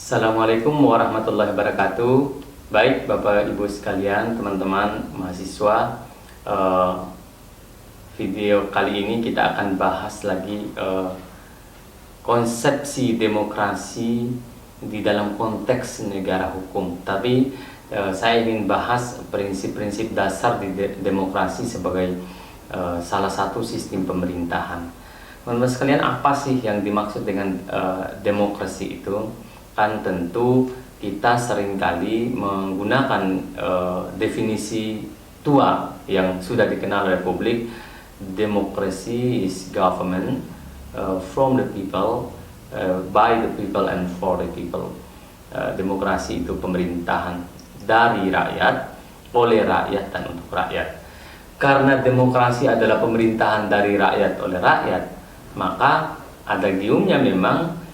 Assalamualaikum warahmatullahi wabarakatuh. Baik Bapak Ibu sekalian, teman-teman mahasiswa, video kali ini kita akan bahas lagi konsepsi demokrasi di dalam konteks negara hukum. Tapi saya ingin bahas prinsip-prinsip dasar di demokrasi sebagai salah satu sistem pemerintahan. Teman-teman sekalian, apa sih yang dimaksud dengan demokrasi itu? Kan tentu kita seringkali menggunakan definisi tua yang sudah dikenal oleh publik. Democracy is government from the people, by the people and for the people. Demokrasi itu pemerintahan dari rakyat, oleh rakyat dan untuk rakyat. Karena demokrasi adalah pemerintahan dari rakyat oleh rakyat, maka ada giumnya memang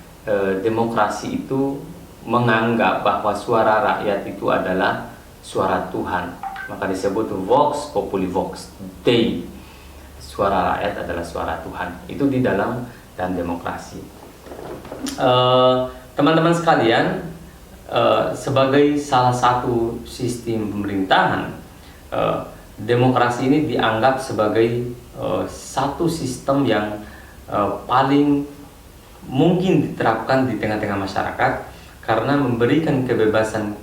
demokrasi itu menganggap bahwa suara rakyat itu adalah suara Tuhan. Maka disebut Vox Populi Vox Dei. Suara rakyat adalah suara Tuhan. Itu di dalam dan demokrasi. Teman-teman sekalian, sebagai salah satu sistem pemerintahan, demokrasi ini dianggap sebagai satu sistem yang paling mungkin diterapkan di tengah-tengah masyarakat karena memberikan kebebasan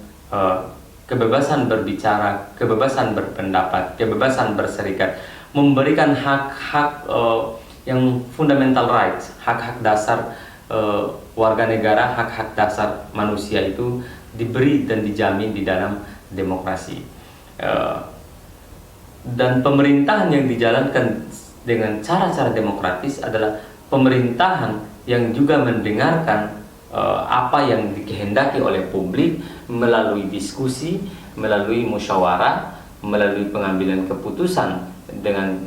berbicara, kebebasan berpendapat, kebebasan berserikat, memberikan hak-hak yang fundamental rights, hak-hak dasar warga negara, hak-hak dasar manusia itu diberi dan dijamin di dalam demokrasi. Dan pemerintahan yang dijalankan dengan cara-cara demokratis adalah pemerintahan yang juga mendengarkan apa yang dikehendaki oleh publik melalui diskusi, melalui musyawarah, melalui pengambilan keputusan dengan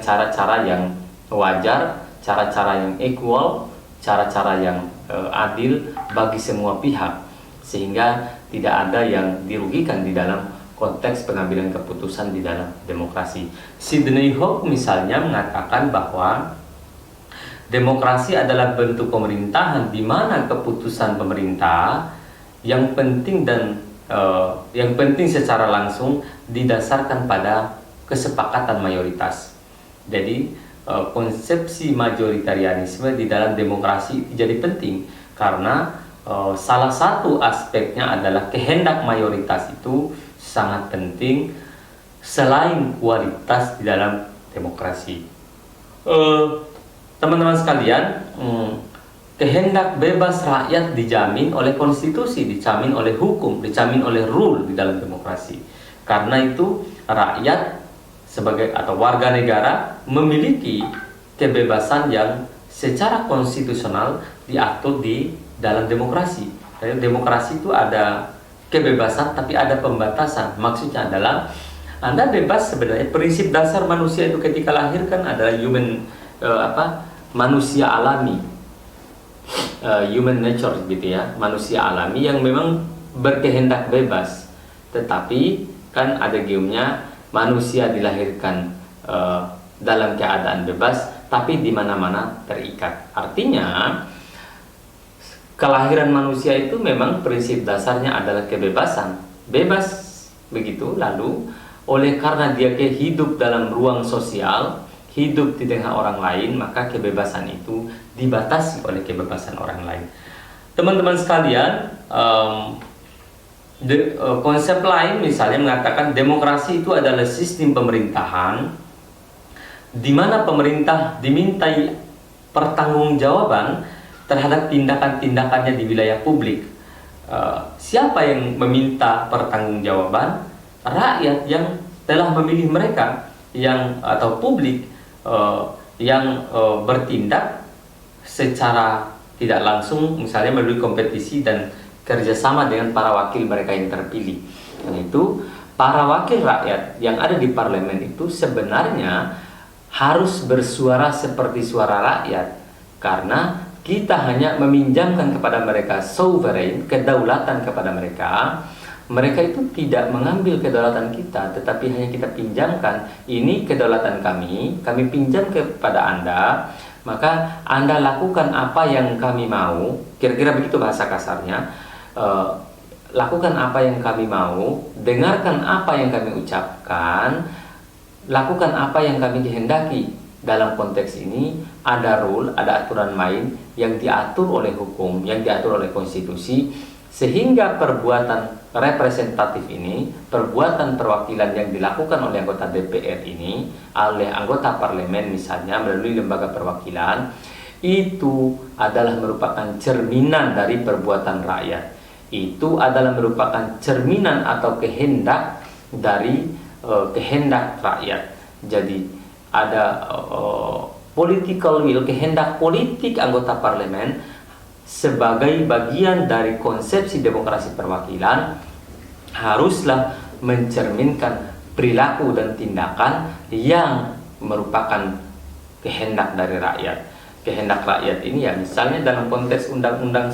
cara-cara yang wajar, cara-cara yang equal, cara-cara yang adil bagi semua pihak, sehingga tidak ada yang dirugikan di dalam konteks pengambilan keputusan di dalam demokrasi. Sidney Hook misalnya mengatakan bahwa demokrasi adalah bentuk pemerintahan di mana keputusan pemerintah yang penting secara langsung didasarkan pada kesepakatan mayoritas. Jadi konsepsi majoritarianisme di dalam demokrasi jadi penting karena salah satu aspeknya adalah kehendak mayoritas itu sangat penting selain kualitas di dalam demokrasi. Teman-teman sekalian, kehendak bebas rakyat dijamin oleh konstitusi, dijamin oleh hukum, dijamin oleh rule di dalam demokrasi. Karena itu rakyat sebagai atau warga negara memiliki kebebasan yang secara konstitusional diatur di dalam demokrasi. Dalam demokrasi itu ada kebebasan tapi ada pembatasan. Maksudnya adalah Anda bebas sebenarnya, prinsip dasar manusia itu ketika lahir kan adalah manusia alami, human nature gitu ya, manusia alami yang memang berkehendak bebas. Tetapi kan ada giumnya manusia dilahirkan dalam keadaan bebas, tapi di mana-mana terikat. Artinya kelahiran manusia itu memang prinsip dasarnya adalah kebebasan, bebas begitu. Lalu oleh karena dia hidup dalam ruang sosial, hidup di tengah orang lain, maka kebebasan itu dibatasi oleh kebebasan orang lain. Teman-teman sekalian, konsep lain misalnya mengatakan demokrasi itu adalah sistem pemerintahan di mana pemerintah dimintai pertanggungjawaban terhadap tindakan-tindakannya di wilayah publik. Siapa yang meminta pertanggungjawaban? Rakyat yang telah memilih mereka, atau publik yang bertindak secara tidak langsung, misalnya melalui kompetisi dan kerjasama dengan para wakil mereka yang terpilih. Dan itu para wakil rakyat yang ada di parlemen itu sebenarnya harus bersuara seperti suara rakyat, karena kita hanya meminjamkan kepada mereka sovereign, kedaulatan kepada mereka. Mereka itu tidak mengambil kedaulatan kita, tetapi hanya kita pinjamkan. Ini kedaulatan kami pinjam kepada Anda. maka Anda lakukan apa yang kami mau, kira-kira begitu bahasa kasarnya. Lakukan apa yang kami mau, dengarkan apa yang kami ucapkan, lakukan apa yang kami kehendaki. Dalam konteks ini ada rule, ada aturan main yang diatur oleh hukum, yang diatur oleh konstitusi, sehingga perbuatan representatif ini, perbuatan perwakilan yang dilakukan oleh anggota DPR ini, oleh anggota parlemen misalnya melalui lembaga perwakilan, itu adalah merupakan cerminan dari perbuatan rakyat. Itu adalah merupakan cerminan atau kehendak dari kehendak rakyat. Jadi ada political will, kehendak politik anggota parlemen sebagai bagian dari konsepsi demokrasi perwakilan haruslah mencerminkan perilaku dan tindakan yang merupakan kehendak dari rakyat. Kehendak rakyat ini ya misalnya dalam konteks undang-undang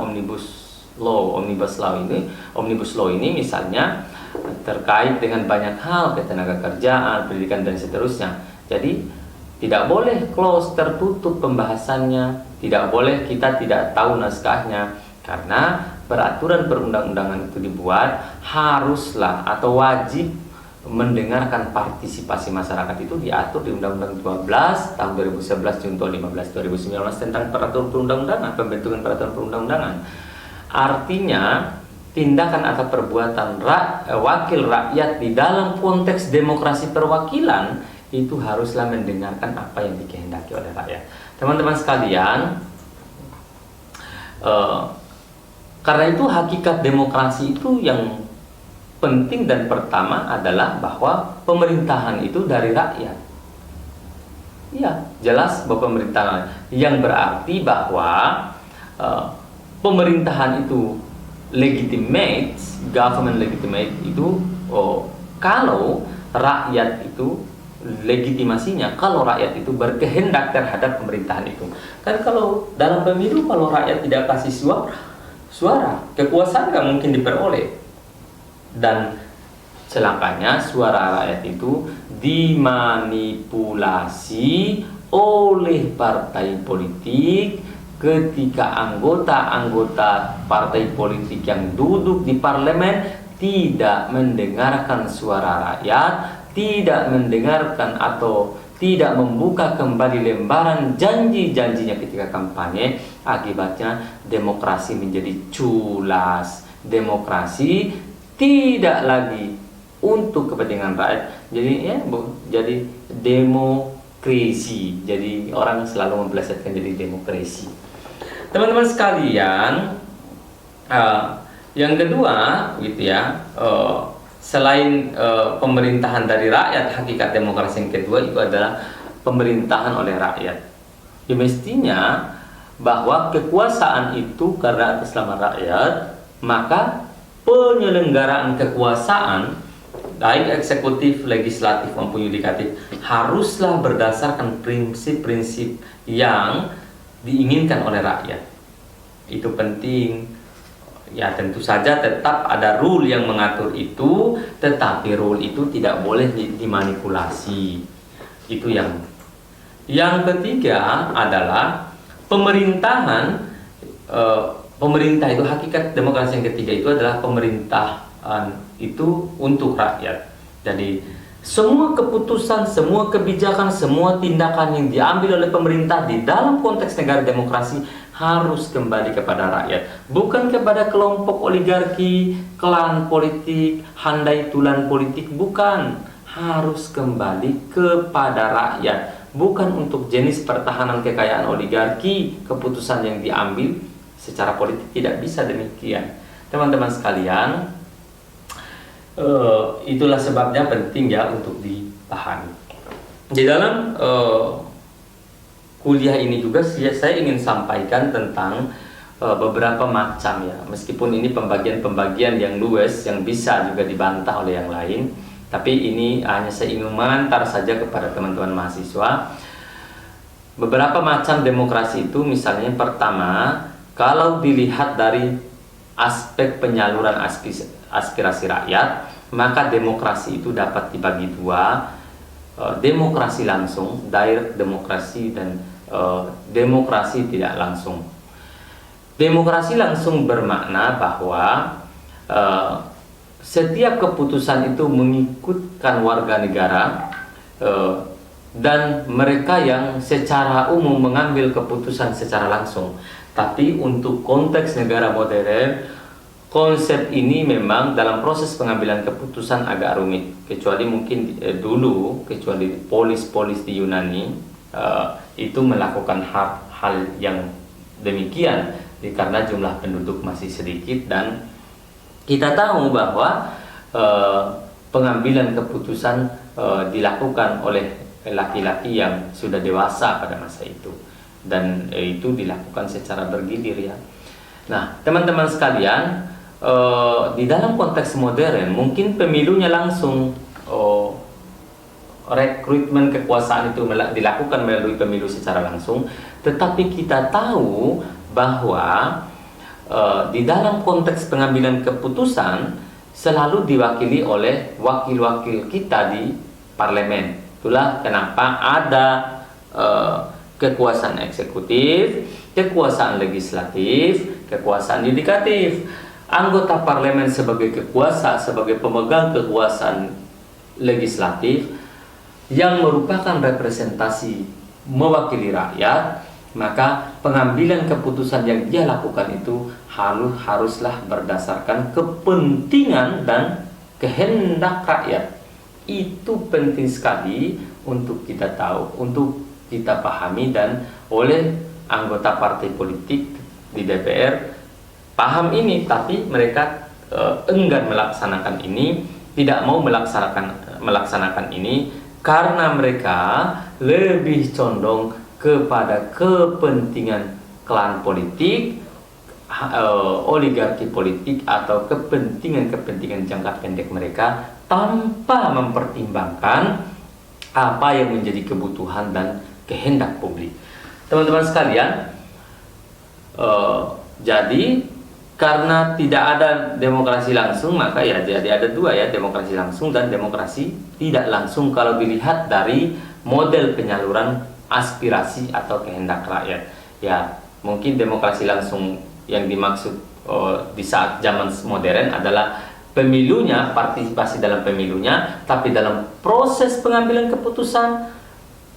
omnibus law ini misalnya terkait dengan banyak hal, ketenaga kerjaan, pendidikan dan seterusnya. Jadi tidak boleh close, tertutup pembahasannya, tidak boleh kita tidak tahu naskahnya, karena peraturan perundang-undangan itu dibuat haruslah atau wajib mendengarkan partisipasi masyarakat. Itu diatur di Undang-Undang 12 tahun 2011 Junto 15 2019 tentang peraturan perundang-undangan, pembentukan peraturan perundang-undangan. Artinya tindakan atau perbuatan wakil rakyat di dalam konteks demokrasi perwakilan itu haruslah mendengarkan apa yang dikehendaki oleh rakyat. Teman-teman sekalian, karena itu hakikat demokrasi itu yang penting dan pertama adalah bahwa pemerintahan itu dari rakyat. Iya, jelas bahwa pemerintahan yang berarti bahwa pemerintahan itu legitimate, government legitimate itu kalau rakyat itu legitimasinya, kalau rakyat itu berkehendak terhadap pemerintahan itu. Kan kalau dalam pemilu kalau rakyat tidak kasih suara, kekuasaan nggak mungkin diperoleh. Dan celakanya suara rakyat itu dimanipulasi oleh partai politik ketika anggota-anggota partai politik yang duduk di parlemen tidak mendengarkan suara rakyat, tidak mendengarkan atau tidak membuka kembali lembaran janji-janjinya ketika kampanye. Akibatnya demokrasi menjadi culas, demokrasi tidak lagi untuk kepentingan rakyat. Jadi demokrasi. Jadi orang selalu memplesetkan jadi demokrasi. Teman-teman sekalian, yang kedua gitu ya, selain pemerintahan dari rakyat, hakikat demokrasi yang kedua itu adalah pemerintahan oleh rakyat. Ya, mestinya bahwa kekuasaan itu karena atas nama rakyat, maka penyelenggaraan kekuasaan baik eksekutif, legislatif maupun yudikatif haruslah berdasarkan prinsip-prinsip yang diinginkan oleh rakyat. Itu penting. Ya, tentu saja tetap ada rule yang mengatur itu, tetapi rule itu tidak boleh dimanipulasi. Itu yang ketiga adalah pemerintahan. Pemerintah itu, hakikat demokrasi yang ketiga itu adalah pemerintahan itu untuk rakyat. Jadi semua keputusan, semua kebijakan, semua tindakan yang diambil oleh pemerintah di dalam konteks negara demokrasi harus kembali kepada rakyat, bukan kepada kelompok oligarki, klan politik, handai tulan politik, bukan. Harus kembali kepada rakyat, bukan untuk jenis pertahanan kekayaan oligarki. Keputusan yang diambil secara politik tidak bisa demikian. Teman-teman sekalian, itulah sebabnya penting ya untuk dipahami. Di dalam kuliah ini juga saya ingin sampaikan tentang beberapa macam ya, meskipun ini pembagian-pembagian yang luas yang bisa juga dibantah oleh yang lain, tapi ini hanya saya ingin mengantar saja kepada teman-teman mahasiswa. Beberapa macam demokrasi itu, misalnya pertama, kalau dilihat dari aspek penyaluran aspirasi rakyat, maka demokrasi itu dapat dibagi dua. demokrasi langsung, direct demokrasi, dan demokrasi tidak langsung. Demokrasi langsung bermakna bahwa setiap keputusan itu mengikutkan warga negara dan mereka yang secara umum mengambil keputusan secara langsung. Tapi untuk konteks negara modern, konsep ini memang dalam proses pengambilan keputusan agak rumit. Kecuali mungkin dulu, kecuali polis-polis di Yunani itu melakukan hal yang demikian karena jumlah penduduk masih sedikit, dan kita tahu bahwa pengambilan keputusan dilakukan oleh laki-laki yang sudah dewasa pada masa itu, dan itu dilakukan secara bergilir ya. Nah, teman-teman sekalian, di dalam konteks modern mungkin pemilunya langsung, rekrutmen kekuasaan itu dilakukan melalui pemilu secara langsung, tetapi kita tahu bahwa di dalam konteks pengambilan keputusan selalu diwakili oleh wakil-wakil kita di parlemen. Itulah kenapa ada kekuasaan eksekutif, kekuasaan legislatif, kekuasaan yudikatif. Anggota parlemen sebagai sebagai pemegang kekuasaan legislatif yang merupakan representasi mewakili rakyat, maka pengambilan keputusan yang dia lakukan itu haruslah berdasarkan kepentingan dan kehendak rakyat. Itu penting sekali untuk kita tahu, untuk kita pahami, dan oleh anggota partai politik di DPR paham ini, tapi mereka enggan melaksanakan ini, tidak mau melaksanakan ini karena mereka lebih condong kepada kepentingan klan politik, oligarki politik, atau kepentingan jangka pendek mereka tanpa mempertimbangkan apa yang menjadi kebutuhan dan kehendak publik. Teman-teman sekalian, jadi karena tidak ada demokrasi langsung, maka ya jadi ada dua ya, demokrasi langsung dan demokrasi tidak langsung kalau dilihat dari model penyaluran aspirasi atau kehendak rakyat. Ya, mungkin demokrasi langsung yang dimaksud di saat zaman modern adalah pemilunya, partisipasi dalam pemilunya, tapi dalam proses pengambilan keputusan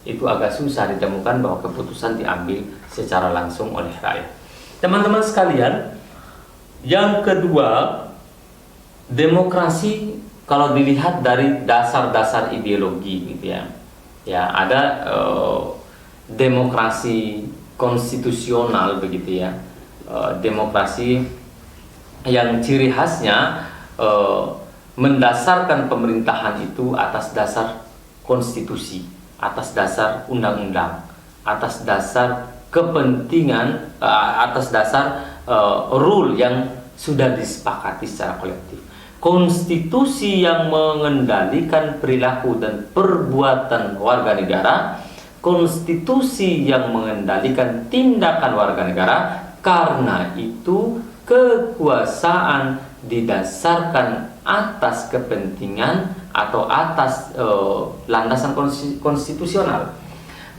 itu agak susah ditemukan bahwa keputusan diambil secara langsung oleh rakyat. Teman-teman sekalian, yang kedua, demokrasi kalau dilihat dari dasar-dasar ideologi gitu ya. Ya, ada demokrasi konstitusional begitu ya. Demokrasi yang ciri khasnya mendasarkan pemerintahan itu atas dasar konstitusi, atas dasar undang-undang, atas dasar kepentingan, atas dasar rule yang sudah disepakati secara kolektif. Konstitusi yang mengendalikan perilaku dan perbuatan warga negara, konstitusi yang mengendalikan tindakan warga negara. Karena itu kekuasaan didasarkan atas kepentingan atau atas landasan konstitusional.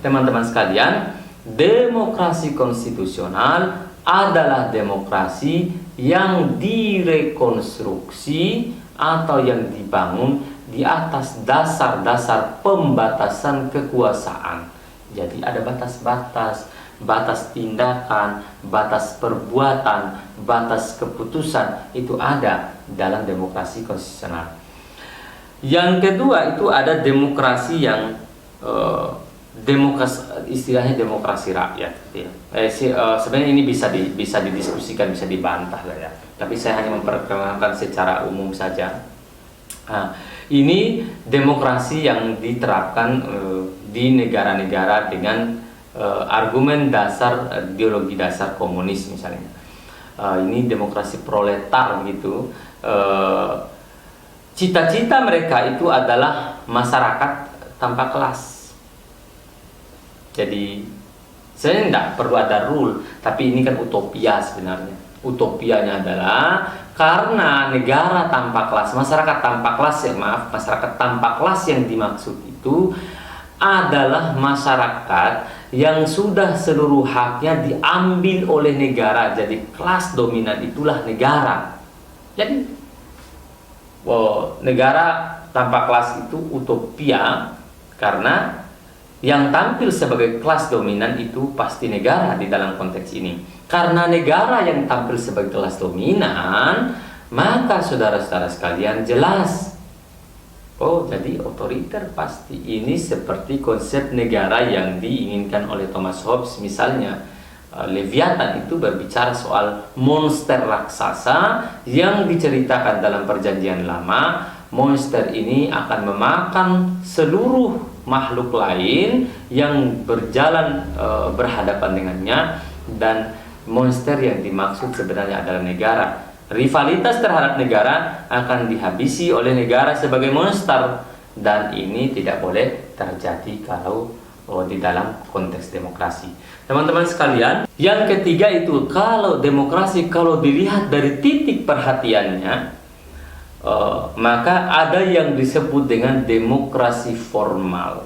Teman-teman sekalian, demokrasi konstitusional adalah demokrasi yang direkonstruksi atau yang dibangun di atas dasar-dasar pembatasan kekuasaan. Jadi ada batas-batas, batas tindakan, batas perbuatan, batas keputusan, itu ada dalam demokrasi konstitusional. Yang kedua itu ada demokrasi yang istilahnya demokrasi rakyat ya. Sebenarnya ini bisa didiskusikan, bisa dibantah lah ya. Tapi saya hanya memperkenalkan secara umum saja. Nah, ini demokrasi yang diterapkan di negara-negara dengan argumen dasar, ideologi dasar komunis misalnya. Ini demokrasi proletar gitu. Cita-cita mereka itu adalah masyarakat tanpa kelas. Jadi Sebenarnya tidak perlu ada rule, tapi ini kan utopia sebenarnya. Utopianya adalah karena negara tanpa kelas, masyarakat tanpa kelas masyarakat tanpa kelas yang dimaksud itu adalah masyarakat yang sudah seluruh haknya diambil oleh negara. Jadi kelas dominan itulah negara. Jadi negara tanpa kelas itu utopia, karena yang tampil sebagai kelas dominan itu pasti negara di dalam konteks ini. Karena negara yang tampil sebagai kelas dominan, maka saudara-saudara sekalian jelas, jadi otoriter pasti. Ini seperti konsep negara yang diinginkan oleh Thomas Hobbes. Misalnya Leviathan itu berbicara soal monster raksasa yang diceritakan dalam Perjanjian Lama. Monster ini akan memakan seluruh makhluk lain yang berjalan berhadapan dengannya, dan monster yang dimaksud sebenarnya adalah negara. Rivalitas terhadap negara akan dihabisi oleh negara sebagai monster, dan ini tidak boleh terjadi kalau di dalam konteks demokrasi. Teman-teman sekalian, yang ketiga itu kalau demokrasi, kalau dilihat dari titik perhatiannya, maka ada yang disebut dengan demokrasi formal,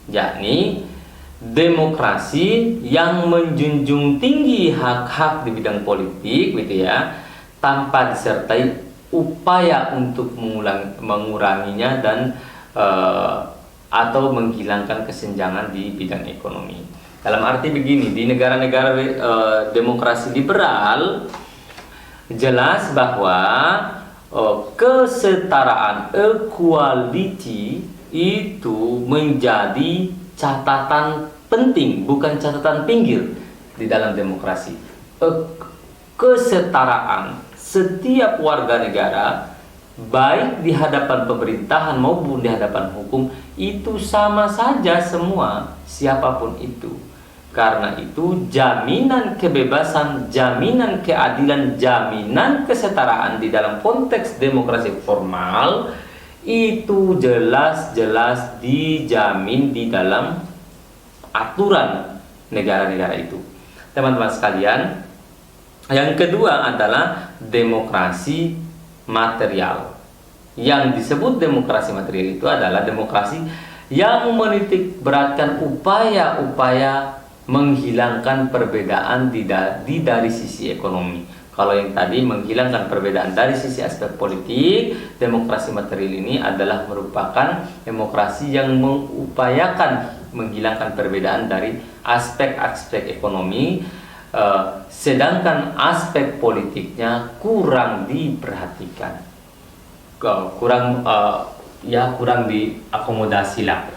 yakni demokrasi yang menjunjung tinggi hak-hak di bidang politik, gitu ya, tanpa disertai upaya untuk menguranginya dan atau menghilangkan kesenjangan di bidang ekonomi. Dalam arti begini, di negara-negara demokrasi liberal jelas bahwa kesetaraan, equality itu menjadi catatan penting, bukan catatan pinggir di dalam demokrasi. Kesetaraan setiap warga negara, baik di hadapan pemerintahan maupun di hadapan hukum, itu sama saja semua, siapapun itu. Karena itu jaminan kebebasan, jaminan keadilan, jaminan kesetaraan di dalam konteks demokrasi formal itu jelas-jelas dijamin di dalam aturan negara-negara itu. Teman-teman sekalian, yang kedua adalah demokrasi material. Yang disebut demokrasi material itu adalah demokrasi yang menitik beratkan upaya-upaya menghilangkan perbedaan dari sisi ekonomi. Kalau yang tadi menghilangkan perbedaan dari sisi aspek politik, demokrasi material ini adalah merupakan demokrasi yang mengupayakan menghilangkan perbedaan dari aspek-aspek ekonomi, sedangkan aspek politiknya kurang diperhatikan, kurang diakomodasi lah.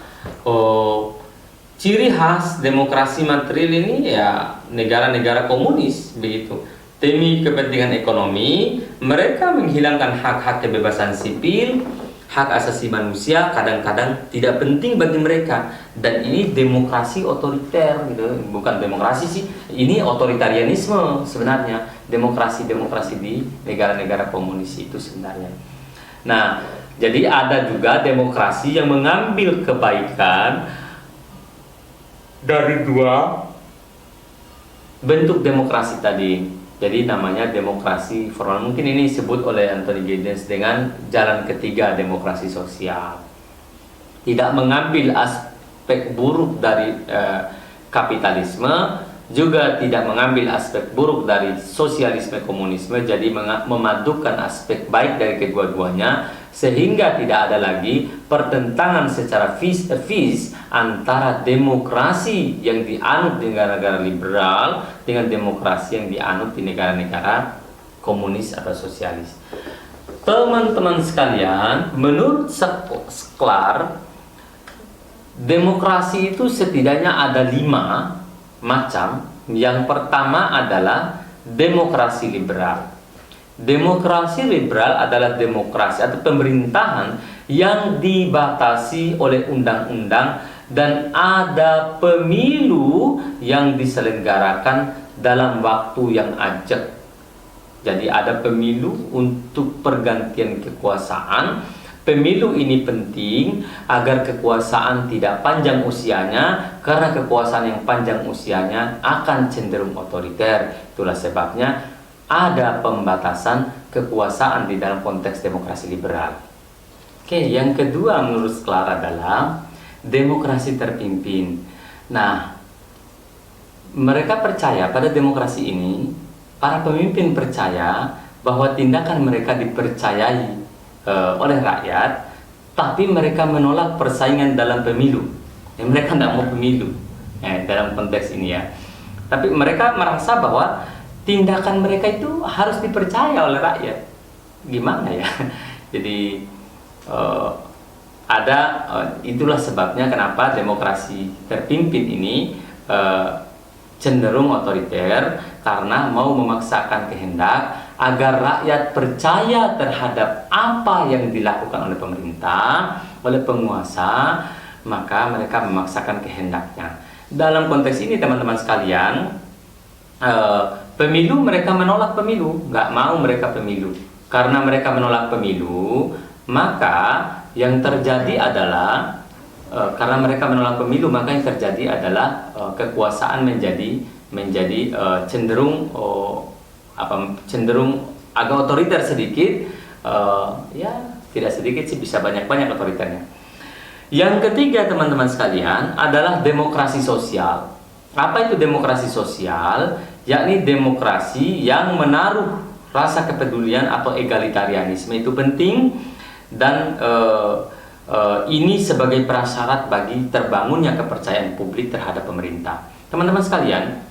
Ciri khas demokrasi material ini ya negara-negara komunis begitu. Demi kepentingan ekonomi, mereka menghilangkan hak-hak kebebasan sipil, hak asasi manusia kadang-kadang tidak penting bagi mereka. Dan ini demokrasi otoriter gitu. Bukan demokrasi sih, ini otoritarianisme sebenarnya. Demokrasi-demokrasi di negara-negara komunis itu sebenarnya. Nah, jadi ada juga demokrasi yang mengambil kebaikan dari dua bentuk demokrasi tadi. Jadi namanya demokrasi formal. Mungkin ini disebut oleh Anthony Giddens dengan jalan ketiga demokrasi sosial. Tidak mengambil aspek buruk dari kapitalisme, juga tidak mengambil aspek buruk dari sosialisme komunisme. Jadi memadukan aspek baik dari kedua-duanya, sehingga tidak ada lagi pertentangan secara vis antara demokrasi yang dianut di negara-negara liberal dengan demokrasi yang dianut di negara-negara komunis atau sosialis. Teman-teman sekalian, menurut Sklar, demokrasi itu setidaknya ada 5 macam. Yang pertama adalah demokrasi liberal. Demokrasi liberal adalah demokrasi atau pemerintahan yang dibatasi oleh undang-undang dan ada pemilu yang diselenggarakan dalam waktu yang ajak. Jadi ada pemilu untuk pergantian kekuasaan, Pemilu ini penting agar kekuasaan tidak panjang usianya, karena kekuasaan yang panjang usianya akan cenderung otoriter. Itulah sebabnya ada pembatasan kekuasaan di dalam konteks demokrasi liberal. Oke, yang kedua menurut Sklar adalah demokrasi terpimpin. Nah, mereka percaya pada demokrasi ini, para pemimpin percaya bahwa tindakan mereka dipercayai oleh rakyat, tapi mereka menolak persaingan dalam pemilu. Mereka tidak mau pemilu dalam konteks ini ya. Tapi mereka merasa bahwa tindakan mereka itu harus dipercaya oleh rakyat. Gimana ya? Jadi itulah sebabnya kenapa demokrasi terpimpin ini cenderung otoriter, karena mau memaksakan kehendak agar rakyat percaya terhadap apa yang dilakukan oleh pemerintah, oleh penguasa, maka mereka memaksakan kehendaknya. Dalam konteks ini teman-teman sekalian, pemilu mereka menolak pemilu, nggak mau mereka pemilu. Karena mereka menolak pemilu, maka yang terjadi adalah karena mereka menolak pemilu, maka yang terjadi adalah kekuasaan menjadi cenderung cenderung agak otoriter sedikit, ya tidak sedikit sih, bisa banyak-banyak otoriternya. Yang ketiga teman-teman sekalian adalah demokrasi sosial. Apa itu demokrasi sosial? Yakni demokrasi yang menaruh rasa kepedulian atau egalitarianisme itu penting, dan ini sebagai prasyarat bagi terbangunnya kepercayaan publik terhadap pemerintah. Teman-teman sekalian,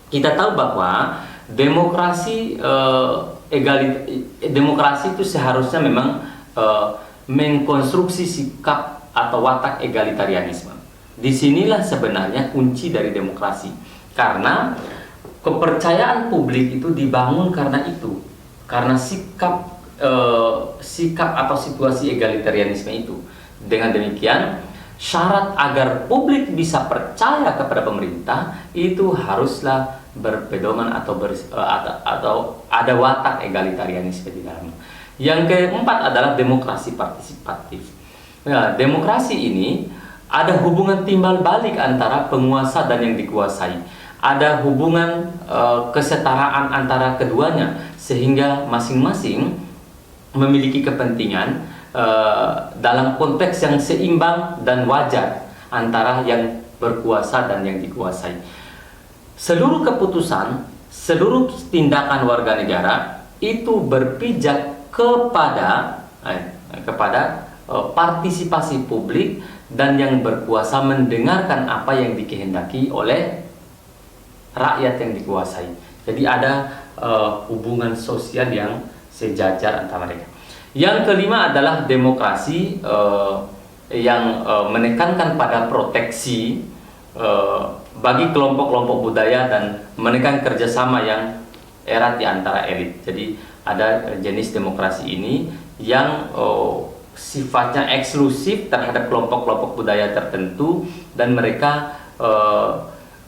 kita tahu bahwa demokrasi demokrasi itu seharusnya memang mengkonstruksi sikap atau watak egalitarianisme. Disinilah sebenarnya kunci dari demokrasi, karena kepercayaan publik itu dibangun karena itu, karena sikap atau situasi egalitarianisme itu. Dengan demikian, syarat agar publik bisa percaya kepada pemerintah itu haruslah berpedoman atau ada watak egalitarianisme di dalamnya. Yang keempat adalah demokrasi partisipatif. Nah, demokrasi ini ada hubungan timbal balik antara penguasa dan yang dikuasai. Ada hubungan kesetaraan antara keduanya, sehingga masing-masing memiliki kepentingan dalam konteks yang seimbang dan wajar antara yang berkuasa dan yang dikuasai. Seluruh keputusan, seluruh tindakan warga negara itu berpijak kepada partisipasi publik, dan yang berkuasa mendengarkan apa yang dikehendaki oleh rakyat yang dikuasai. Jadi ada hubungan sosial yang sejajar antara mereka. Yang kelima adalah demokrasi yang menekankan pada proteksi bagi kelompok-kelompok budaya dan menekan kerjasama yang erat di antara elit. Jadi ada jenis demokrasi ini yang sifatnya eksklusif terhadap kelompok-kelompok budaya tertentu, dan mereka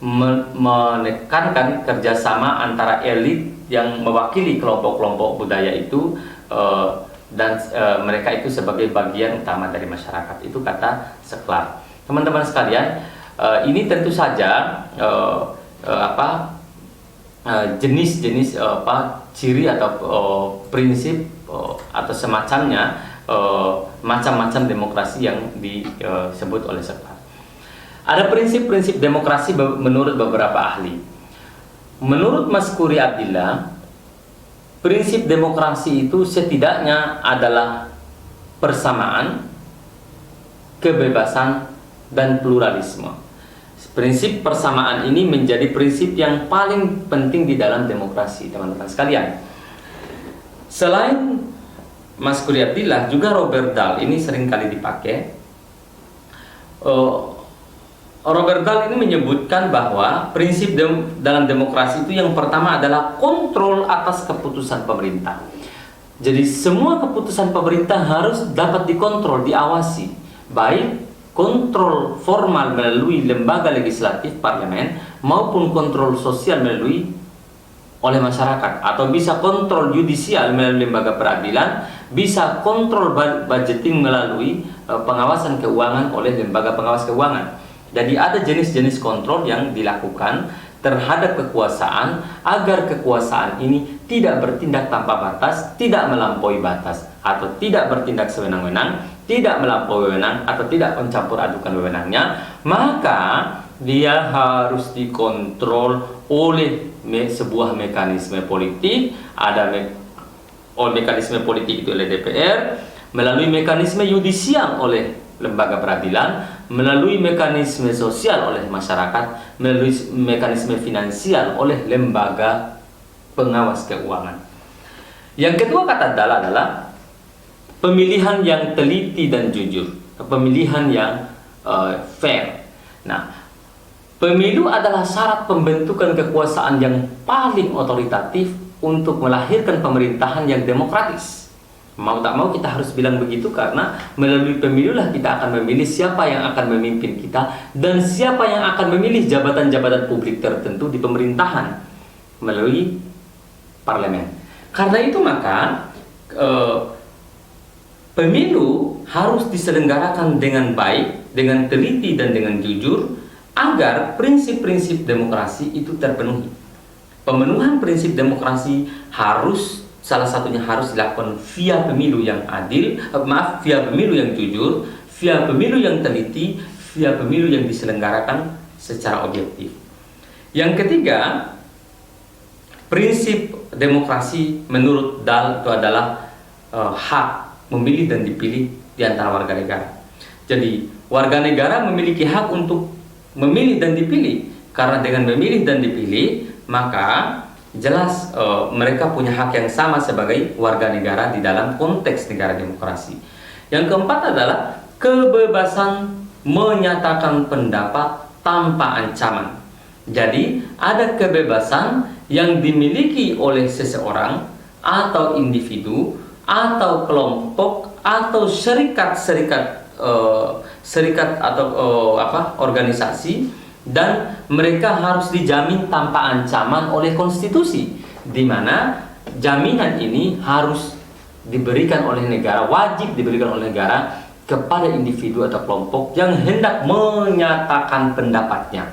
menekankan kerjasama antara elit yang mewakili kelompok-kelompok budaya itu, dan mereka itu sebagai bagian utama dari masyarakat. Itu kata Sklar. Teman-teman sekalian, ini tentu saja jenis-jenis ciri atau prinsip atau semacamnya, macam-macam demokrasi yang disebut oleh Sklar. Ada prinsip-prinsip demokrasi menurut beberapa ahli. Menurut Mas Khoury Abdillah, prinsip demokrasi itu setidaknya adalah persamaan, kebebasan, dan pluralisme. Prinsip persamaan ini menjadi prinsip yang paling penting di dalam demokrasi, teman-teman sekalian. Selain Mas Khoury Abdillah, juga Robert Dahl ini sering kali dipakai. Robert Dahl ini menyebutkan bahwa prinsip dalam demokrasi itu yang pertama adalah kontrol atas keputusan pemerintah. Jadi semua keputusan pemerintah harus dapat dikontrol, diawasi, baik kontrol formal melalui lembaga legislatif parlemen maupun kontrol sosial melalui oleh masyarakat, atau bisa kontrol yudisial melalui lembaga peradilan, bisa kontrol budgeting melalui pengawasan keuangan oleh lembaga pengawas keuangan. Jadi ada jenis-jenis kontrol yang dilakukan terhadap kekuasaan agar kekuasaan ini tidak bertindak tanpa batas, tidak melampaui batas, atau tidak bertindak sewenang-wenang, tidak melampaui wewenang, atau tidak mencampur adukan wewenangnya. Maka dia harus dikontrol oleh sebuah mekanisme politik. Ada mekanisme politik itu oleh DPR, melalui mekanisme yudisial oleh lembaga peradilan, melalui mekanisme sosial oleh masyarakat, melalui mekanisme finansial oleh lembaga pengawas keuangan. Yang kedua kata Dahl adalah pemilihan yang teliti dan jujur, pemilihan yang fair. Nah, pemilu adalah syarat pembentukan kekuasaan yang paling otoritatif untuk melahirkan pemerintahan yang demokratis. Mau tak mau kita harus bilang begitu, karena melalui pemilulah kita akan memilih siapa yang akan memimpin kita dan siapa yang akan memilih jabatan-jabatan publik tertentu di pemerintahan melalui parlemen. Karena itu maka pemilu harus diselenggarakan dengan baik, dengan teliti dan dengan jujur agar prinsip-prinsip demokrasi itu terpenuhi. Pemenuhan prinsip demokrasi salah satunya harus dilakukan via pemilu yang adil, via pemilu yang jujur, via pemilu yang teliti, via pemilu yang diselenggarakan secara objektif. Yang ketiga, prinsip demokrasi menurut Dahl itu adalah hak memilih dan dipilih di antara warga negara. Jadi, warga negara memiliki hak untuk memilih dan dipilih. Karena dengan memilih dan dipilih, maka jelas mereka punya hak yang sama sebagai warga negara di dalam konteks negara demokrasi. Yang keempat adalah kebebasan menyatakan pendapat tanpa ancaman. Jadi ada kebebasan yang dimiliki oleh seseorang atau individu atau kelompok atau serikat atau organisasi, dan mereka harus dijamin tanpa ancaman oleh konstitusi, di mana jaminan ini harus diberikan oleh negara, wajib diberikan oleh negara kepada individu atau kelompok yang hendak menyatakan pendapatnya,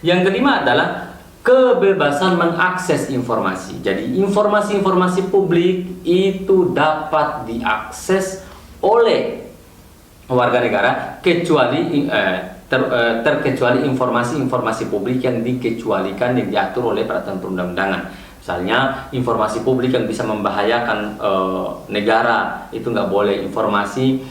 Yang kelima adalah kebebasan mengakses informasi. Jadi informasi-informasi publik itu dapat diakses oleh warga negara terkecuali informasi-informasi publik yang dikecualikan, yang diatur oleh peraturan perundang-undangan. Misalnya informasi publik yang bisa membahayakan negara itu nggak boleh, informasi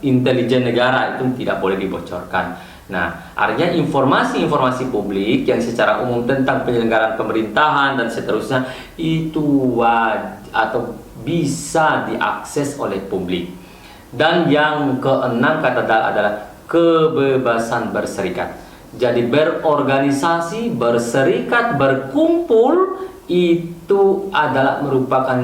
intelijen negara itu tidak boleh dibocorkan. Nah, artinya informasi-informasi publik yang secara umum tentang penyelenggaraan pemerintahan dan seterusnya itu atau bisa diakses oleh publik. Dan yang keenam kata Dahl adalah kebebasan berserikat. Jadi berorganisasi, berserikat, berkumpul itu adalah merupakan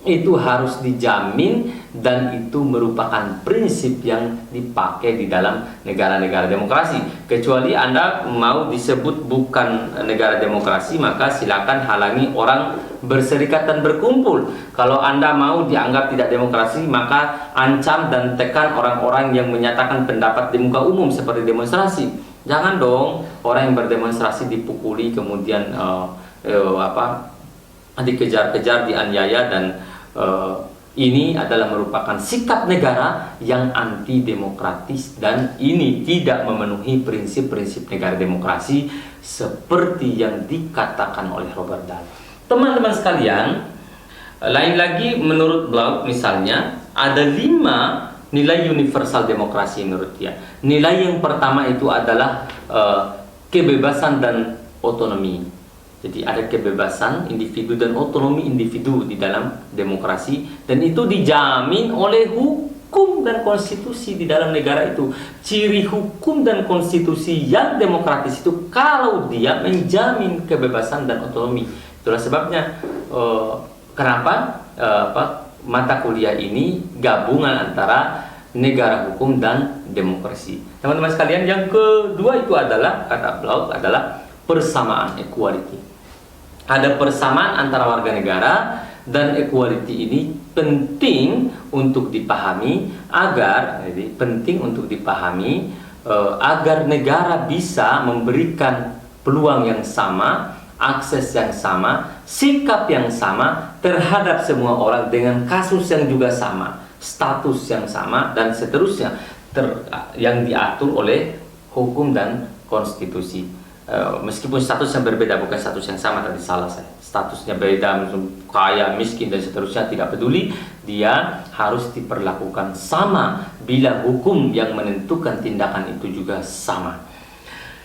itu harus dijamin, dan itu merupakan prinsip yang dipakai di dalam negara-negara demokrasi. Kecuali Anda mau disebut bukan negara demokrasi, maka silakan halangi orang berserikat dan berkumpul. Kalau Anda mau dianggap tidak demokrasi, maka ancam dan tekan orang-orang yang menyatakan pendapat di muka umum seperti demonstrasi. Jangan dong orang yang berdemonstrasi dipukuli, kemudian dikejar-kejar, dianiaya, dan ini adalah merupakan sikap negara yang anti demokratis, dan ini tidak memenuhi prinsip-prinsip negara demokrasi seperti yang dikatakan oleh Robert Dahl. Teman-teman sekalian, lain lagi menurut Blau misalnya ada 5 nilai universal demokrasi menurut dia. Nilai yang pertama itu adalah kebebasan dan otonomi. Jadi ada kebebasan individu dan otonomi individu di dalam demokrasi, dan itu dijamin oleh hukum dan konstitusi di dalam negara itu. Ciri hukum dan konstitusi yang demokratis itu kalau dia menjamin kebebasan dan otonomi. Itulah sebabnya kenapa mata kuliah ini gabungan antara negara hukum dan demokrasi. Teman-teman sekalian, yang kedua itu adalah kata Blau adalah persamaan, equality. Ada persamaan antara warga negara, dan equality ini penting untuk dipahami agar agar negara bisa memberikan peluang yang sama, akses yang sama, sikap yang sama terhadap semua orang dengan kasus yang juga sama, status yang sama, dan seterusnya yang diatur oleh hukum dan konstitusi. Meskipun statusnya berbeda, bukan status yang sama, tadi salah saya. Statusnya beda, kaya, miskin, dan seterusnya, tidak peduli. Dia harus diperlakukan sama bila hukum yang menentukan tindakan itu juga sama.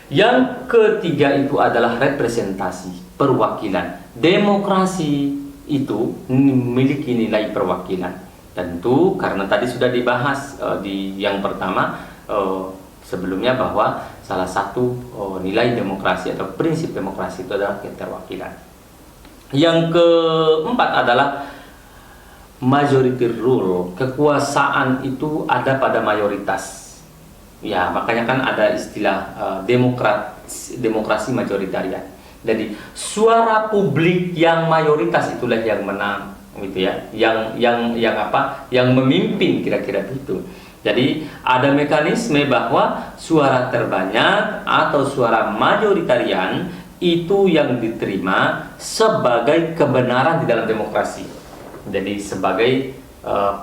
Yang ketiga itu adalah representasi, perwakilan. Demokrasi itu memiliki nilai perwakilan. Tentu karena tadi sudah dibahas di yang pertama sebelumnya, bahwa salah satu nilai demokrasi atau prinsip demokrasi itu adalah keterwakilan. Yang keempat adalah majority rule. Kekuasaan itu ada pada mayoritas. Ya, makanya kan ada istilah demokrasi majoritarian. Jadi suara publik yang mayoritas itulah yang menang, gitu ya. Yang memimpin, kira-kira begitu. Jadi ada mekanisme bahwa suara terbanyak atau suara majoritarian itu yang diterima sebagai kebenaran di dalam demokrasi. Jadi sebagai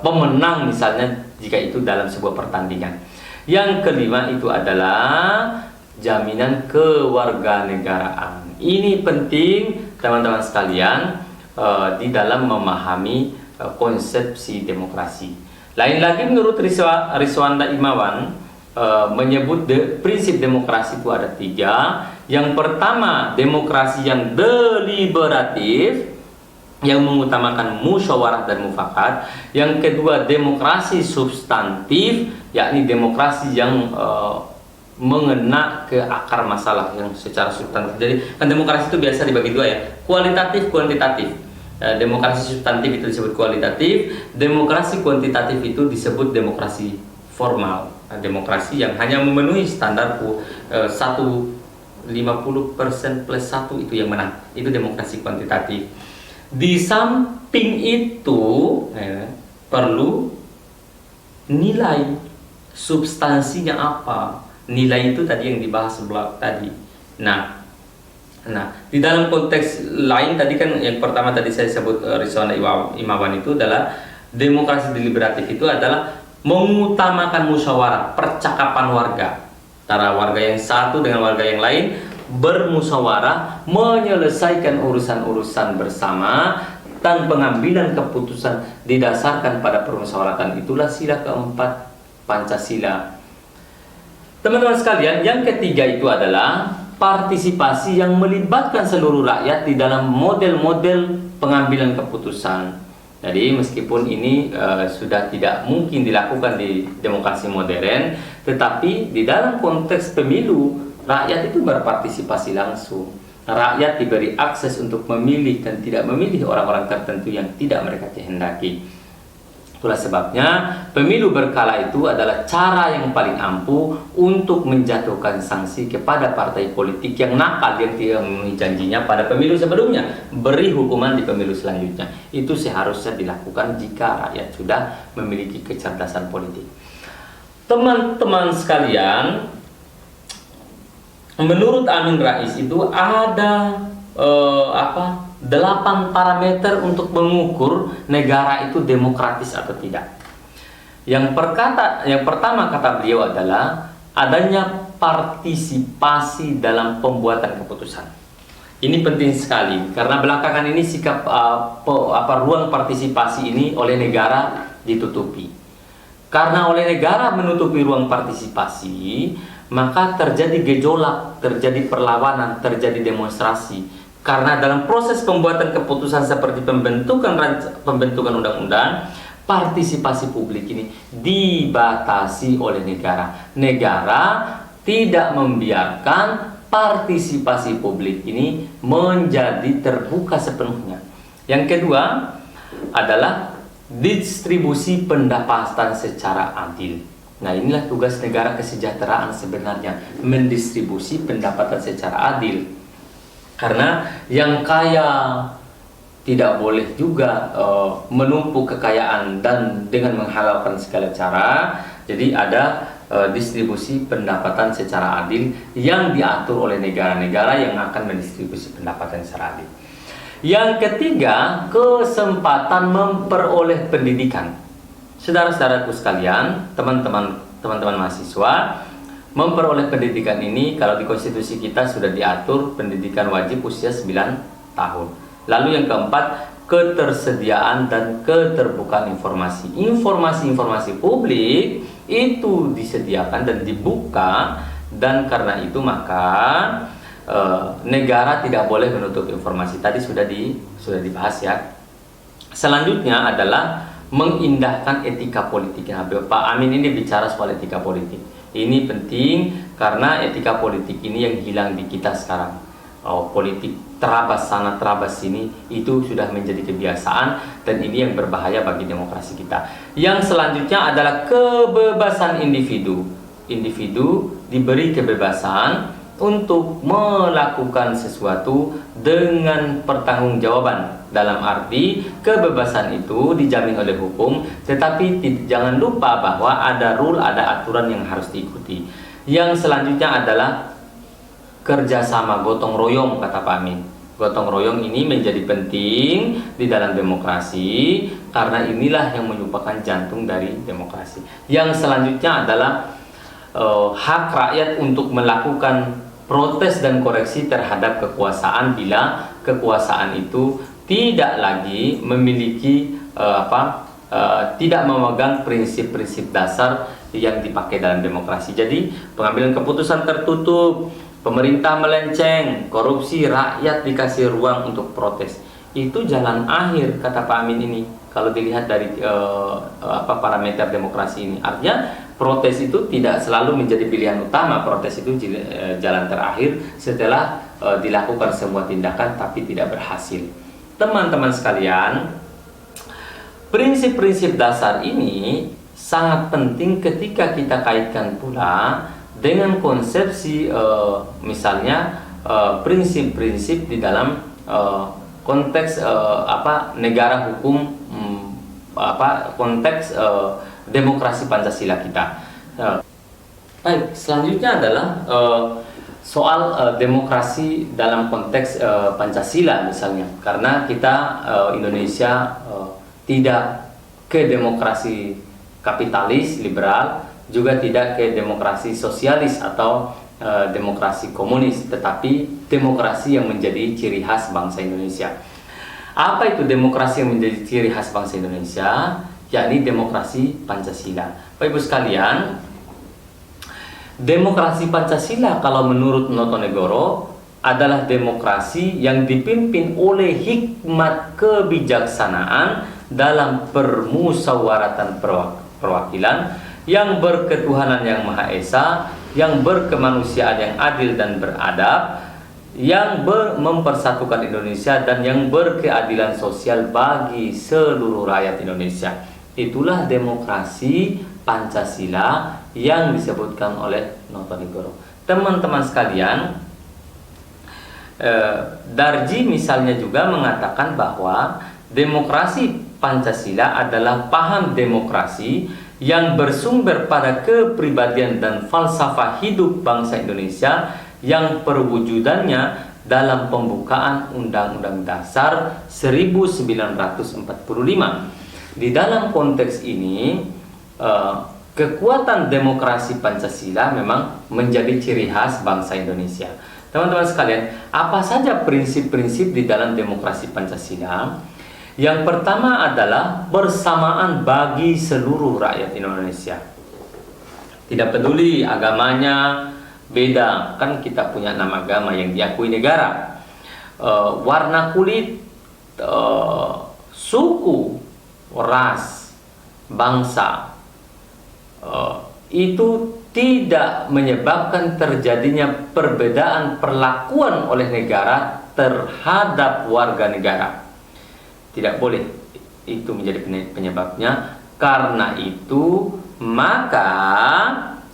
pemenang misalnya jika itu dalam sebuah pertandingan. Yang kelima itu adalah jaminan kewarganegaraan. Ini penting teman-teman sekalian di dalam memahami konsepsi demokrasi. Lain lagi menurut Rizwanda Imawan menyebut prinsip demokrasi itu ada 3. Yang pertama, demokrasi yang deliberatif yang mengutamakan musyawarah dan mufakat. Yang kedua, demokrasi substantif, yakni demokrasi yang mengena ke akar masalah yang secara substantif. Jadi kan demokrasi itu biasa dibagi 2 ya, kualitatif, kuantitatif. Demokrasi substantif itu disebut kualitatif, demokrasi kuantitatif itu disebut demokrasi formal. Demokrasi yang hanya memenuhi standar 50% plus 1 itu yang menang. Itu demokrasi kuantitatif. Di samping itu perlu nilai, substansinya apa? Nilai itu tadi yang dibahas sebelah tadi. Nah, di dalam konteks lain tadi kan yang pertama tadi saya sebut Rizwanda Imawan itu adalah demokrasi deliberatif itu adalah mengutamakan musyawarah, percakapan warga antara warga yang satu dengan warga yang lain, bermusyawarah menyelesaikan urusan-urusan bersama dan pengambilan keputusan didasarkan pada permusyawaratan. Itulah sila keempat Pancasila. Teman-teman sekalian, yang ketiga itu adalah partisipasi yang melibatkan seluruh rakyat di dalam model-model pengambilan keputusan. Jadi meskipun ini sudah tidak mungkin dilakukan di demokrasi modern, tetapi di dalam konteks pemilu, rakyat itu berpartisipasi langsung. Rakyat diberi akses untuk memilih dan tidak memilih orang-orang tertentu yang tidak mereka kehendaki. Itulah sebabnya pemilu berkala itu adalah cara yang paling ampuh untuk menjatuhkan sanksi kepada partai politik yang nakal, yang tidak memenuhi janjinya pada pemilu sebelumnya, beri hukuman di pemilu selanjutnya. Itu seharusnya dilakukan jika rakyat sudah memiliki kecerdasan politik. Teman-teman sekalian, menurut Amin Rais itu ada 8 parameter untuk mengukur negara itu demokratis atau tidak. Yang pertama kata beliau adalah adanya partisipasi dalam pembuatan keputusan. Ini penting sekali karena belakangan ini sikap ruang partisipasi ini oleh negara ditutupi. Karena oleh negara menutupi ruang partisipasi, maka terjadi gejolak, terjadi perlawanan, terjadi demonstrasi. Karena dalam proses pembuatan keputusan seperti pembentukan undang-undang, partisipasi publik ini dibatasi oleh negara. Negara tidak membiarkan partisipasi publik ini menjadi terbuka sepenuhnya. Yang kedua adalah distribusi pendapatan secara adil. Nah, inilah tugas negara kesejahteraan sebenarnya, mendistribusi pendapatan secara adil. Karena yang kaya tidak boleh juga menumpuk kekayaan dan dengan menghalalkan segala cara. Jadi ada distribusi pendapatan secara adil yang diatur oleh negara-negara yang akan mendistribusi pendapatan secara adil. Yang ketiga, kesempatan memperoleh pendidikan. Saudara-saudaraku sekalian, teman-teman mahasiswa, memperoleh pendidikan ini kalau di konstitusi kita sudah diatur pendidikan wajib usia 9 tahun. Lalu yang keempat, ketersediaan dan keterbukaan informasi. Informasi publik itu disediakan dan dibuka, dan karena itu maka negara tidak boleh menutup informasi. Tadi sudah dibahas ya. Selanjutnya adalah mengindahkan etika politik. Nah, Pak Amin ini bicara soal etika politik. Ini penting karena etika politik ini yang hilang di kita sekarang. Politik terabas sana terabas sini itu sudah menjadi kebiasaan, dan ini yang berbahaya bagi demokrasi kita. Yang selanjutnya adalah kebebasan individu. Individu diberi kebebasan untuk melakukan sesuatu dengan pertanggungjawaban. Dalam arti kebebasan itu dijamin oleh hukum, tetapi jangan lupa bahwa ada rule, ada aturan yang harus diikuti. Yang selanjutnya adalah kerjasama, gotong royong, kata Pak Amin. Gotong royong ini menjadi penting di dalam demokrasi karena inilah yang merupakan jantung dari demokrasi. Yang selanjutnya adalah hak rakyat untuk melakukan protes dan koreksi terhadap kekuasaan bila kekuasaan itu tidak lagi memiliki tidak memegang prinsip-prinsip dasar yang dipakai dalam demokrasi. Jadi pengambilan keputusan tertutup, pemerintah melenceng, korupsi, rakyat dikasih ruang untuk protes. Itu jalan akhir, kata Pak Amin ini. Kalau dilihat dari parameter demokrasi ini, artinya protes itu tidak selalu menjadi pilihan utama. Protes itu jalan terakhir setelah dilakukan semua tindakan tapi tidak berhasil. Teman-teman sekalian, prinsip-prinsip dasar ini sangat penting ketika kita kaitkan pula dengan konsepsi misalnya prinsip-prinsip di dalam konteks negara hukum, konteks demokrasi Pancasila kita. Baik, selanjutnya adalah soal demokrasi dalam konteks Pancasila misalnya, karena kita Indonesia tidak ke demokrasi kapitalis liberal, juga tidak ke demokrasi sosialis atau demokrasi komunis, tetapi demokrasi yang menjadi ciri khas bangsa Indonesia. Apa itu demokrasi yang menjadi ciri khas bangsa Indonesia? Yakni demokrasi Pancasila. Bapak Ibu sekalian, demokrasi Pancasila kalau menurut Notonegoro adalah demokrasi yang dipimpin oleh hikmat kebijaksanaan dalam permusyawaratan perwakilan, yang berketuhanan yang Maha Esa, yang berkemanusiaan yang adil dan beradab, yang mempersatukan Indonesia, dan yang berkeadilan sosial bagi seluruh rakyat Indonesia. Itulah demokrasi Pancasila yang disebutkan oleh Notonegoro. Teman-teman sekalian, Darji misalnya juga mengatakan bahwa demokrasi Pancasila adalah paham demokrasi yang bersumber pada kepribadian dan falsafah hidup bangsa Indonesia yang perwujudannya dalam pembukaan Undang-Undang Dasar 1945. Di dalam konteks ini, kekuatan demokrasi Pancasila memang menjadi ciri khas bangsa Indonesia. Teman-teman sekalian, apa saja prinsip-prinsip di dalam demokrasi Pancasila? Yang pertama adalah bersamaan bagi seluruh rakyat Indonesia. Tidak peduli agamanya beda, kan kita punya 6 agama yang diakui negara. Warna kulit, suku, ras, bangsa, itu tidak menyebabkan terjadinya perbedaan perlakuan oleh negara terhadap warga negara. Tidak boleh itu menjadi penyebabnya. Karena itu maka,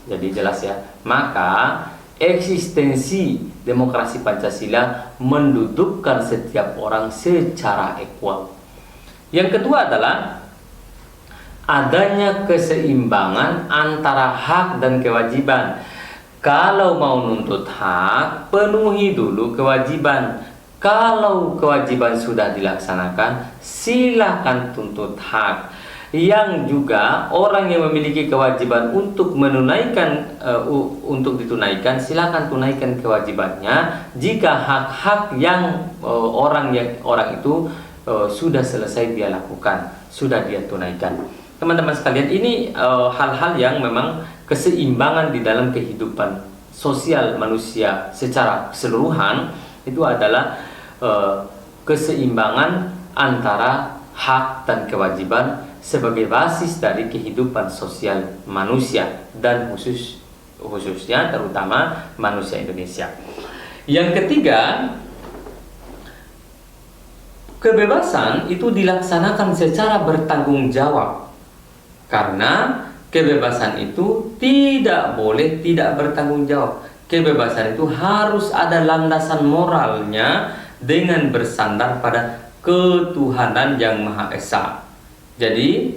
jadi jelas ya, maka eksistensi demokrasi Pancasila mendudukkan setiap orang secara equal. Yang kedua adalah adanya keseimbangan antara hak dan kewajiban. Kalau mau nuntut hak, penuhi dulu kewajiban. Kalau kewajiban sudah dilaksanakan, silakan tuntut hak. Yang juga orang yang memiliki kewajiban untuk menunaikan untuk ditunaikan, silakan tunaikan kewajibannya. Jika hak-hak yang orang itu sudah selesai dia lakukan, sudah dia tunaikan. Teman-teman sekalian, ini hal-hal yang memang keseimbangan di dalam kehidupan sosial manusia secara keseluruhan itu adalah keseimbangan antara hak dan kewajiban sebagai basis dari kehidupan sosial manusia dan khususnya terutama manusia Indonesia. Yang ketiga, kebebasan itu dilaksanakan secara bertanggung jawab, karena kebebasan itu tidak boleh tidak bertanggung jawab. Kebebasan itu harus ada landasan moralnya dengan bersandar pada ketuhanan yang Maha Esa. Jadi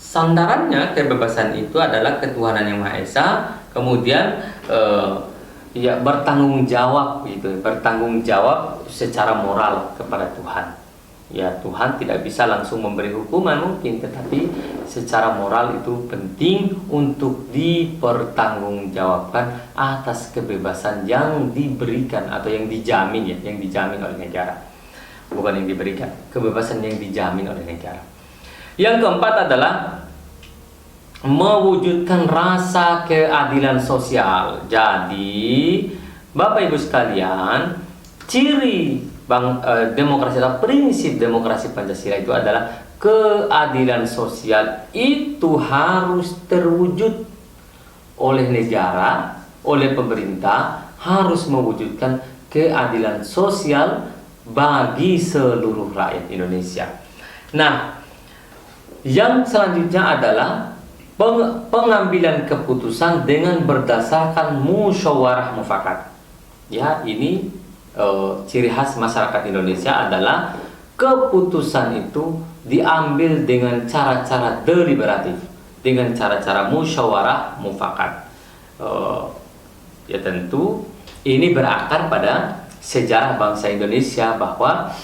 sandarannya kebebasan itu adalah ketuhanan yang Maha Esa, kemudian ya bertanggung jawab gitu, bertanggung jawab secara moral kepada Tuhan. Ya, Tuhan tidak bisa langsung memberi hukuman mungkin, tetapi secara moral itu penting untuk dipertanggungjawabkan atas kebebasan yang diberikan atau yang dijamin, ya, yang dijamin oleh negara. Bukan yang diberikan, kebebasan yang dijamin oleh negara. Yang keempat adalah mewujudkan rasa keadilan sosial. Jadi, Bapak Ibu sekalian, ciri demokrasi atau prinsip demokrasi Pancasila itu adalah keadilan sosial itu harus terwujud oleh negara, oleh pemerintah, harus mewujudkan keadilan sosial bagi seluruh rakyat Indonesia. Nah, yang selanjutnya adalah pengambilan keputusan dengan berdasarkan musyawarah mufakat. Ya, ini ciri khas masyarakat Indonesia adalah keputusan itu diambil dengan cara-cara deliberatif, dengan cara-cara musyawarah mufakat. Ya tentu ini berakar pada sejarah bangsa Indonesia bahwa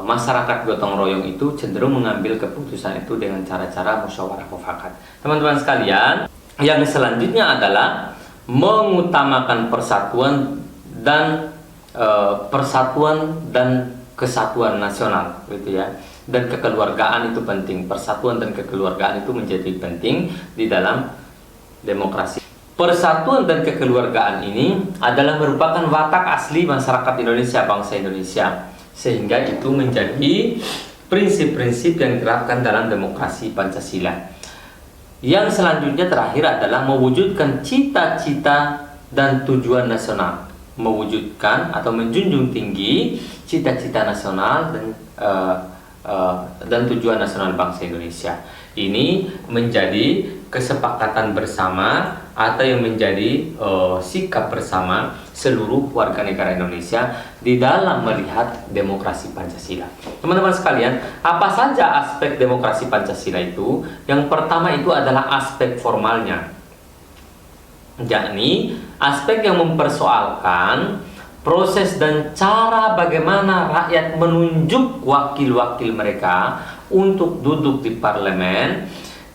masyarakat gotong royong itu cenderung mengambil keputusan itu dengan cara-cara musyawarah mufakat. Teman-teman sekalian, yang selanjutnya adalah mengutamakan persatuan dan kesatuan nasional, gitu ya. Dan kekeluargaan itu penting. Persatuan dan kekeluargaan itu menjadi penting di dalam demokrasi. Persatuan dan kekeluargaan ini adalah merupakan watak asli masyarakat Indonesia, bangsa Indonesia, sehingga itu menjadi prinsip-prinsip yang diterapkan dalam demokrasi Pancasila. Yang selanjutnya terakhir adalah mewujudkan cita-cita dan tujuan nasional, mewujudkan atau menjunjung tinggi cita-cita nasional dan tujuan nasional bangsa Indonesia. Ini menjadi kesepakatan bersama atau yang menjadi sikap bersama seluruh warga negara Indonesia di dalam melihat demokrasi Pancasila. Teman-teman sekalian, apa saja aspek demokrasi Pancasila itu? Yang pertama itu adalah aspek formalnya, yakni aspek yang mempersoalkan proses dan cara bagaimana rakyat menunjuk wakil-wakil mereka untuk duduk di parlemen,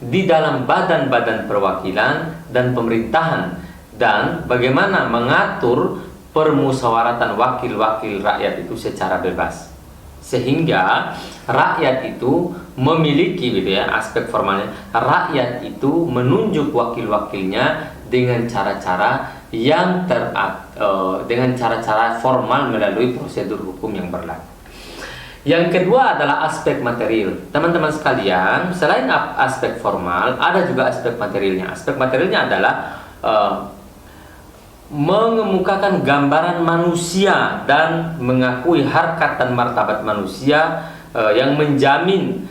di dalam badan-badan perwakilan dan pemerintahan, dan bagaimana mengatur permusyawaratan wakil-wakil rakyat itu secara bebas, sehingga rakyat itu memiliki, gitu ya, aspek formalnya, rakyat itu menunjuk wakil-wakilnya dengan cara-cara yang dengan cara-cara formal melalui prosedur hukum yang berlaku. Yang kedua adalah aspek material. Teman-teman sekalian, selain aspek formal, ada juga aspek materialnya. Aspek materialnya adalah mengemukakan gambaran manusia dan mengakui harkat dan martabat manusia yang menjamin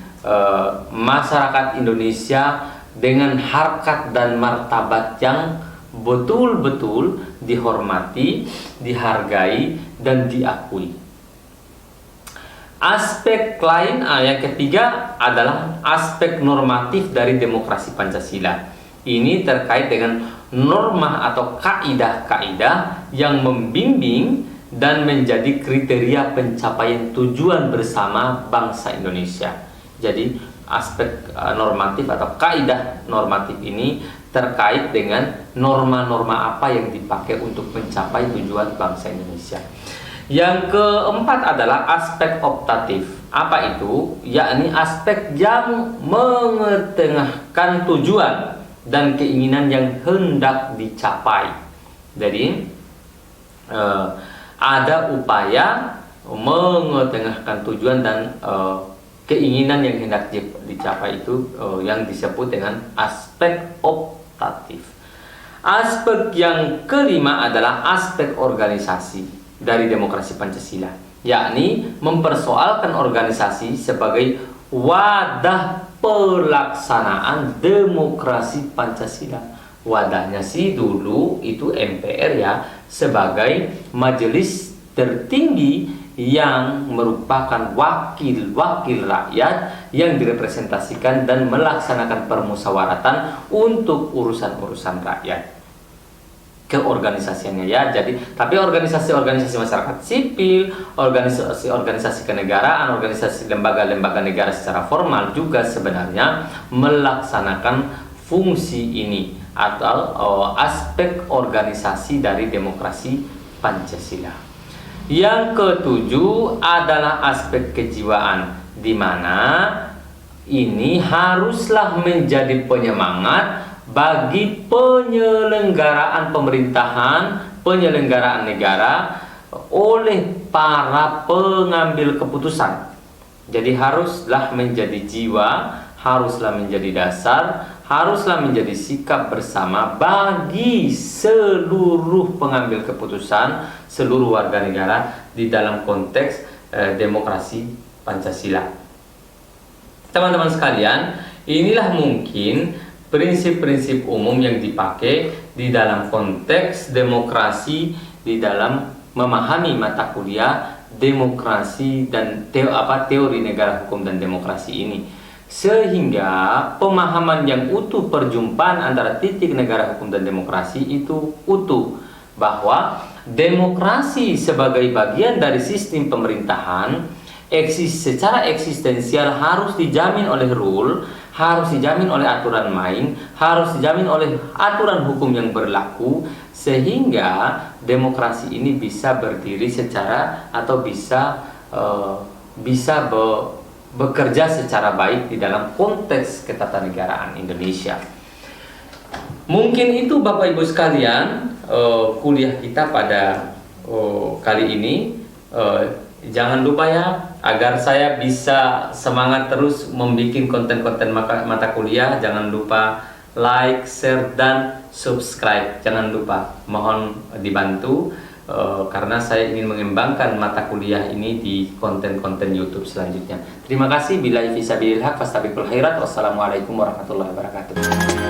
masyarakat Indonesia dengan harkat dan martabat yang betul-betul dihormati, dihargai, dan diakui. Aspek lain yang ketiga adalah aspek normatif dari demokrasi Pancasila. Ini terkait dengan norma atau kaidah-kaidah yang membimbing dan menjadi kriteria pencapaian tujuan bersama bangsa Indonesia. Jadi aspek normatif atau kaidah normatif ini terkait dengan norma-norma apa yang dipakai untuk mencapai tujuan bangsa Indonesia. Yang keempat adalah aspek optatif. Apa itu? Yakni aspek yang mengetengahkan tujuan dan keinginan yang hendak dicapai. Jadi ada upaya mengetengahkan tujuan dan keinginan yang hendak dicapai itu yang disebut dengan aspek optatif. Aspek yang kelima adalah aspek organisasi dari demokrasi Pancasila, yakni mempersoalkan organisasi sebagai wadah pelaksanaan demokrasi Pancasila. Wadahnya sih dulu itu MPR ya, sebagai majelis tertinggi yang merupakan wakil-wakil rakyat yang direpresentasikan dan melaksanakan permusyawaratan untuk urusan-urusan rakyat. Keorganisasiannya ya, jadi tapi organisasi-organisasi masyarakat sipil, organisasi-organisasi kenegaraan, organisasi lembaga-lembaga negara secara formal juga sebenarnya melaksanakan fungsi ini atau aspek organisasi dari demokrasi Pancasila. Yang ketujuh adalah aspek kejiwaan, di mana ini haruslah menjadi penyemangat bagi penyelenggaraan pemerintahan, penyelenggaraan negara oleh para pengambil keputusan. Jadi haruslah menjadi jiwa, haruslah menjadi dasar, haruslah menjadi sikap bersama bagi seluruh pengambil keputusan, seluruh warga negara di dalam konteks demokrasi Pancasila. Teman-teman sekalian, inilah mungkin prinsip-prinsip umum yang dipakai di dalam konteks demokrasi, di dalam memahami mata kuliah demokrasi dan teori negara hukum dan demokrasi ini, sehingga pemahaman yang utuh perjumpaan antara titik negara hukum dan demokrasi itu utuh, bahwa demokrasi sebagai bagian dari sistem pemerintahan secara eksistensial harus dijamin oleh rule, harus dijamin oleh aturan main, harus dijamin oleh aturan hukum yang berlaku, sehingga demokrasi ini bisa berdiri secara atau bisa bekerja secara baik di dalam konteks ketatanegaraan Indonesia. Mungkin itu Bapak Ibu sekalian kuliah kita pada kali ini. Jangan lupa ya, agar saya bisa semangat terus membuat konten-konten mata kuliah, jangan lupa like, share, dan subscribe. Jangan lupa, mohon dibantu karena saya ingin mengembangkan mata kuliah ini di konten-konten YouTube selanjutnya. Terima kasih. Billahi fisabilillah, fastabiqul khairat. Wassalamualaikum warahmatullahi wabarakatuh.